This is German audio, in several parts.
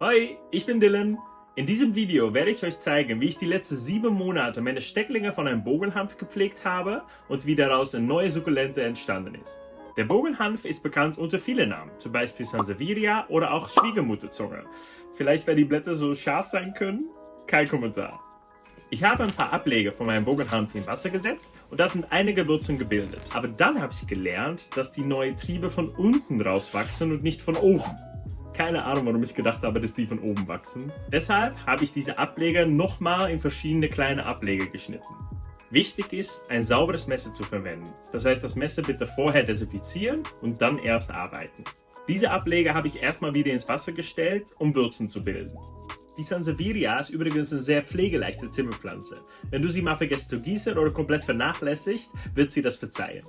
Hoi, ich bin Dylan. In diesem Video werde ich euch zeigen, wie ich die letzten 7 Monate meine Stecklinge von einem Bogenhanf gepflegt habe und wie daraus eine neue Sukkulente entstanden ist. Der Bogenhanf ist bekannt unter vielen Namen, zum Beispiel Sansevieria oder auch Schwiegermutterzunge. Vielleicht, weil die Blätter so scharf sein können? Kein Kommentar. Ich habe ein paar Ableger von meinem Bogenhanf in Wasser gesetzt und da sind einige Wurzeln gebildet. Aber dann habe ich gelernt, dass die neuen Triebe von unten rauswachsen und nicht von oben. Keine Ahnung, warum ich gedacht habe, dass die von oben wachsen. Deshalb habe ich diese Ableger nochmal in verschiedene kleine Ableger geschnitten. Wichtig ist, ein sauberes Messer zu verwenden. Das heißt, das Messer bitte vorher desinfizieren und dann erst arbeiten. Diese Ableger habe ich erstmal wieder ins Wasser gestellt, um Wurzeln zu bilden. Die Sansevieria ist übrigens eine sehr pflegeleichte Zimmerpflanze. Wenn du sie mal vergisst zu gießen oder komplett vernachlässigst, wird sie das verzeihen.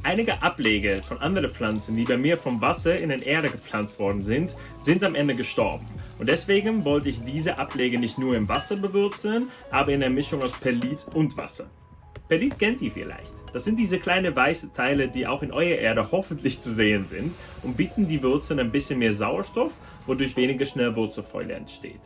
Einige Ableger von anderen Pflanzen, die bei mir vom Wasser in den Erde gepflanzt worden sind, sind am Ende gestorben. Und deswegen wollte ich diese Ableger nicht nur im Wasser bewurzeln, aber in einer Mischung aus Perlit und Wasser. Perlit kennt ihr vielleicht. Das sind diese kleinen weißen Teile, die auch in eurer Erde hoffentlich zu sehen sind und bieten die Wurzeln ein bisschen mehr Sauerstoff, wodurch weniger schnell Wurzelfäule entsteht.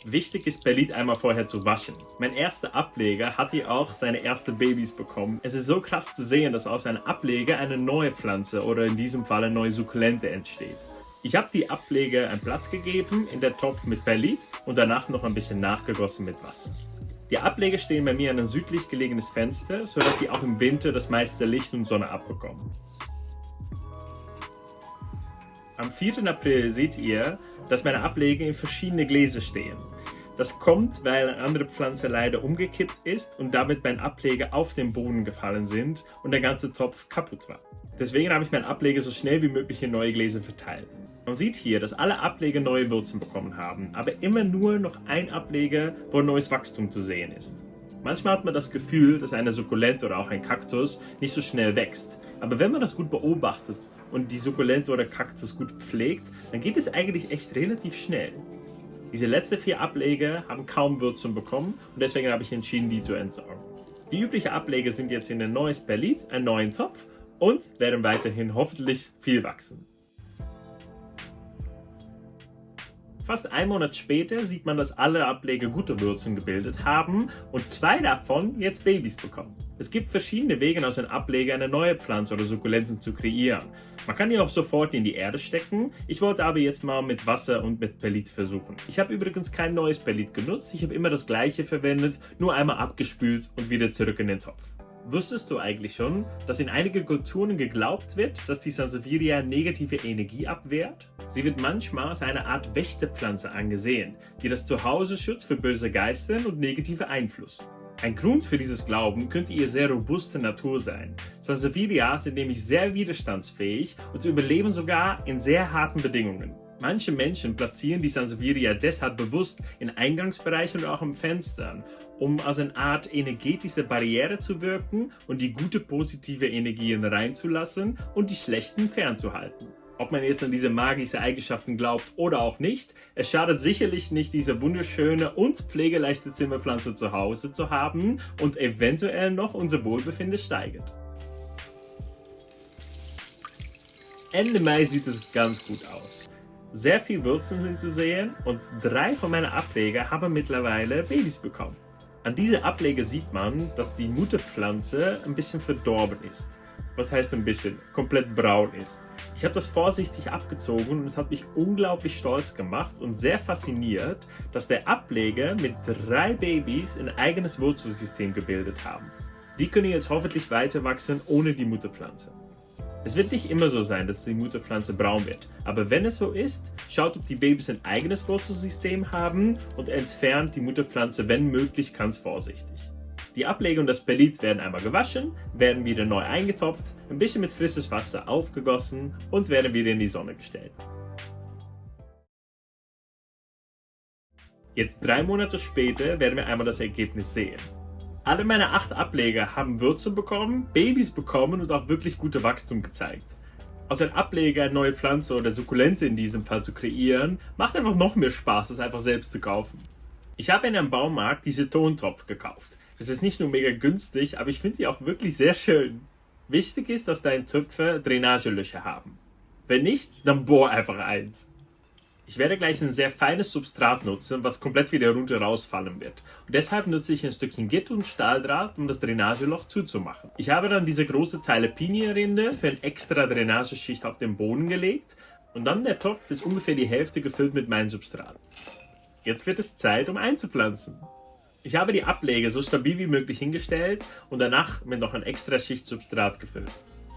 Wichtig ist, Perlit einmal vorher zu waschen. Mein erster Ableger hat hier auch seine ersten Babys bekommen. Es ist so krass zu sehen, dass aus einem Ableger eine neue Pflanze oder in diesem Fall eine neue Sukkulente entsteht. Ich habe die Ableger einen Platz gegeben in der Topf mit Perlit und danach noch ein bisschen nachgegossen mit Wasser. Die Ableger stehen bei mir an ein südlich gelegenes Fenster, sodass die auch im Winter das meiste Licht und Sonne abbekommen. Am 4. April seht ihr, dass meine Ableger in verschiedene Gläser stehen. Das kommt, weil eine andere Pflanze leider umgekippt ist und damit mein Ableger auf den Boden gefallen sind und der ganze Topf kaputt war. Deswegen habe ich meinen Ableger so schnell wie möglich in neue Gläser verteilt. Man sieht hier, dass alle Ableger neue Wurzeln bekommen haben, aber immer nur noch ein Ableger, wo ein neues Wachstum zu sehen ist. Manchmal hat man das Gefühl, dass eine Sukkulente oder auch ein Kaktus nicht so schnell wächst. Aber wenn man das gut beobachtet und die Sukkulente oder Kaktus gut pflegt, dann geht es eigentlich echt relativ schnell. Diese letzten 4 Ableger haben kaum Wurzeln bekommen und deswegen habe ich entschieden, die zu entsorgen. Die üblichen Ableger sind jetzt in ein neues Perlit, einen neuen Topf und werden weiterhin hoffentlich viel wachsen. Fast 1 Monat später sieht man, dass alle Ableger gute Wurzeln gebildet haben und 2 davon jetzt Babys bekommen. Es gibt verschiedene Wege, aus einem Ableger eine neue Pflanze oder Sukkulenten zu kreieren. Man kann die auch sofort in die Erde stecken. Ich wollte aber jetzt mal mit Wasser und mit Perlit versuchen. Ich habe übrigens kein neues Perlit genutzt. Ich habe immer das gleiche verwendet, nur einmal abgespült und wieder zurück in den Topf. Wusstest du eigentlich schon, dass in einigen Kulturen geglaubt wird, dass die Sansevieria negative Energie abwehrt? Sie wird manchmal als eine Art Wächterpflanze angesehen, die das Zuhause schützt für böse Geister und negative Einflüsse. Ein Grund für dieses Glauben könnte ihre sehr robuste Natur sein. Sansevieria sind nämlich sehr widerstandsfähig und sie überleben sogar in sehr harten Bedingungen. Manche Menschen platzieren die Sansevieria deshalb bewusst in Eingangsbereichen und auch in Fenstern, um als eine Art energetische Barriere zu wirken und die gute positive Energien reinzulassen und die schlechten fernzuhalten. Ob man jetzt an diese magischen Eigenschaften glaubt oder auch nicht, es schadet sicherlich nicht, diese wunderschöne und pflegeleichte Zimmerpflanze zu Hause zu haben und eventuell noch unser Wohlbefinden steigert. Ende Mai sieht es ganz gut aus. Sehr viele Wurzeln sind zu sehen und 3 von meinen Ableger haben mittlerweile Babys bekommen. An diese Ableger sieht man, dass die Mutterpflanze ein bisschen verdorben ist. Was heißt ein bisschen? Komplett braun ist. Ich habe das vorsichtig abgezogen und es hat mich unglaublich stolz gemacht und sehr fasziniert, dass der Ableger mit 3 Babys ein eigenes Wurzelsystem gebildet haben. Die können jetzt hoffentlich weiter wachsen ohne die Mutterpflanze. Es wird nicht immer so sein, dass die Mutterpflanze braun wird, aber wenn es so ist, schaut, ob die Babys ein eigenes Wurzelsystem haben und entfernt die Mutterpflanze, wenn möglich, ganz vorsichtig. Die Ableger und das Perlit werden einmal gewaschen, werden wieder neu eingetopft, ein bisschen mit frisches Wasser aufgegossen und werden wieder in die Sonne gestellt. Jetzt 3 Monate später werden wir einmal das Ergebnis sehen. Alle meine 8 Ableger haben Wurzeln bekommen, Babys bekommen und auch wirklich gute Wachstum gezeigt. Aus einem Ableger eine neue Pflanze oder Sukkulente in diesem Fall zu kreieren, macht einfach noch mehr Spaß, es einfach selbst zu kaufen. Ich habe in einem Baumarkt diese Tontopf gekauft. Es ist nicht nur mega günstig, aber ich finde die auch wirklich sehr schön. Wichtig ist, dass deine Töpfe Drainagelöcher haben. Wenn nicht, dann bohr einfach eins. Ich werde gleich ein sehr feines Substrat nutzen, was komplett wieder runter rausfallen wird. Und deshalb nutze ich ein Stückchen Gitter und Stahldraht, um das Drainageloch zuzumachen. Ich habe dann diese große Teile Pinienrinde für eine extra Drainageschicht auf den Boden gelegt und dann der Topf ist ungefähr die Hälfte gefüllt mit meinem Substrat. Jetzt wird es Zeit, um einzupflanzen. Ich habe die Ableger so stabil wie möglich hingestellt und danach mit noch einer extra Schicht Substrat gefüllt.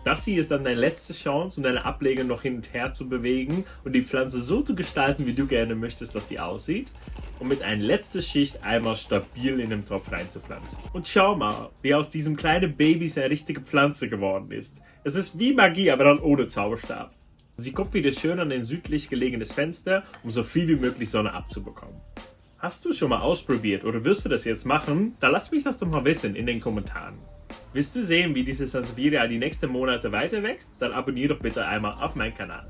Das hier ist dann deine letzte Chance, um deine Ableger noch hin und her zu bewegen und die Pflanze so zu gestalten, wie du gerne möchtest, dass sie aussieht. Und mit einer letzten Schicht einmal stabil in den Topf reinzupflanzen. Und schau mal, wie aus diesem kleinen Baby eine richtige Pflanze geworden ist. Es ist wie Magie, aber dann ohne Zauberstab. Sie kommt wieder schön an ein südlich gelegenes Fenster, um so viel wie möglich Sonne abzubekommen. Hast du schon mal ausprobiert oder wirst du das jetzt machen? Dann lass mich das doch mal wissen in den Kommentaren. Willst du sehen, wie diese Sansevieria die nächsten Monate weiter wächst? Dann abonniere doch bitte einmal auf meinen Kanal.